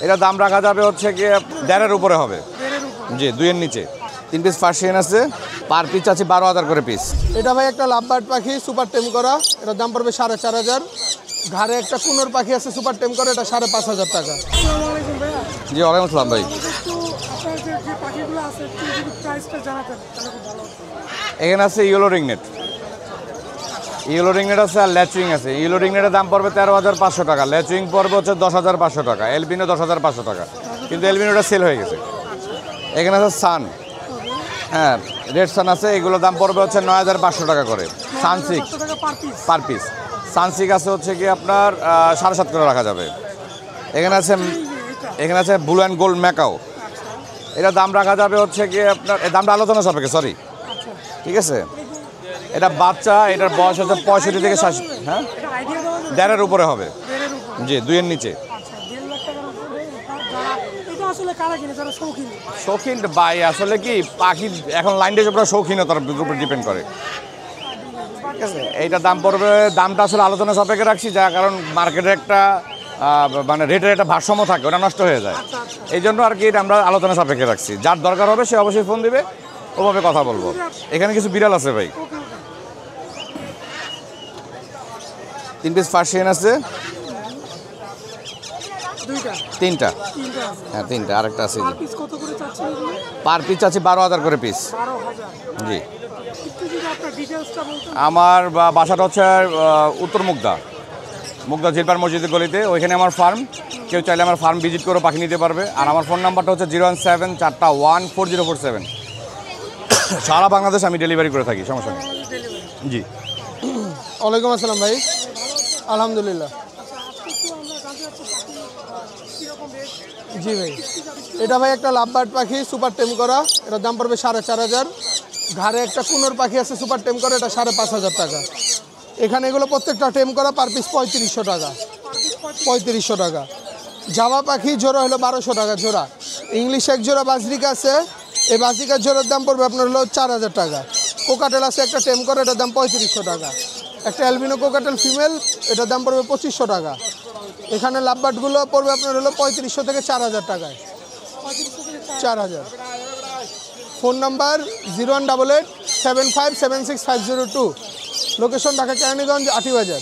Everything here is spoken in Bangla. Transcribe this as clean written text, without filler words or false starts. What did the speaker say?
এটা দাম রাখা যাবে হচ্ছে কি 1.5-এর উপরে হবে। জি 2-এর নিচে। 3 পিস পার্সিয়ান আছে, পার পিস আছে 12,000 করে পিস। এটা ভাই একটা লাভবার্ড পাখি সুপার টেম করা, এটার দাম পড়বে 4,500। ঘাড়ে একটা কুনোর পাখি আছে সুপার টেম করা, এটা 5,500 টাকা। জি ওয়ালাইকুম আসসালাম ভাই। এখানে আছে ইয়েলো রিংনেট, ইয়েলো রিংনেট আছে আর ল্যাচুইং আছে। ইয়েলো রিংনেটের দাম পড়বে 13,500 টাকা, ল্যাচুইং পড়বে হচ্ছে 10,500 টাকা, এলবিনো 10,500 টাকা, কিন্তু এলবিনোটা সেল হয়ে গেছে। এখানে আছে সান, হ্যাঁ রেড সান আছে, এগুলোর দাম পড়বে হচ্ছে 9,500 টাকা করে। সানসিক পার পিস, সানসিক আছে হচ্ছে কি আপনার 7.5 করে রাখা যাবে। এখানে আছে ব্লু অ্যান্ড গোল্ড ম্যাকাও, এটার দাম রাখা যাবে হচ্ছে কি আপনার, এই দামটা আলোচনা সাপেক্ষে, সরি ঠিক আছে। এটা বাচ্চা, এটার বয়স হচ্ছে 65 থেকে 60, হ্যাঁ 1.5-এর উপরে হবে। জি 2-এর নিচে। শৌখিন ভাই আসলে কি পাখি এখন লাইন ডেজ উপরে শৌখিনতার উপর ডিপেন্ড করে, ঠিক আছে। এইটার দাম পড়বে, দামটা আসলে আলোচনা সাপেক্ষে রাখছি, যার কারণ মার্কেটে একটা মানে রেটের একটা ভারসাম্য থাকে, ওটা নষ্ট হয়ে যায়, এই জন্য আর কি আমরা আলোচনা সাপেক্ষে রাখছি। যার দরকার হবে সে অবশ্যই ফোন দিবে, ওভাবে কথা বলবো। এখানে কিছু বিড়াল আছে ভাই, 3 পিস পার্সিয়ান আছে, 3টা, হ্যাঁ 3টা, আরেকটা আছে। পার পিস আছে 12,000 করে পিস। জি আমার বাসাটা হচ্ছে উত্তর মুগদা জিলপার মসজিদের গলিতে, ওইখানে আমার ফার্ম। কেউ চাইলে আমার ফার্ম ভিজিট করে পাখি নিতে পারবে। আর আমার ফোন নাম্বারটা হচ্ছে 017414047। সারা বাংলাদেশ আমি ডেলিভারি করে থাকি, সমস্যা নেই। জি ওয়ালাইকুম আসসালাম ভাই, আলহামদুলিল্লাহ। জি ভাই, এটা ভাই একটা লাভবার্ড পাখি সুপার টেম করা, এটার দাম পড়বে 4,500। ঘাড়ে একটা কুনোর পাখি আছে সুপার টেম করা, এটা 5,500 টাকা। এখানে এগুলো প্রত্যেকটা টেম করা, পার পিস 3500 টাকা, 3500 টাকা। জাভা পাখি জোড়া হলো 1200 টাকা জোড়া। ইংলিশ এক জোড়া বাজরিকা আছে, এই বাজরিকার জোড়ার দাম পড়বে আপনার হলো 4,000 টাকা। কোকাটেল আছে একটা টেম করা, এটার দাম 3500 টাকা। একটা অ্যালবিনো কোকাটেল ফিমেল, এটার দাম পড়বে 2500 টাকা। এখানে লাভবার্ডগুলো পড়বে আপনার হলো 3500 থেকে 4,000 টাকায়, 4,000। Phone number 01887576502, location Dhaka Keraniganj, Atibazar.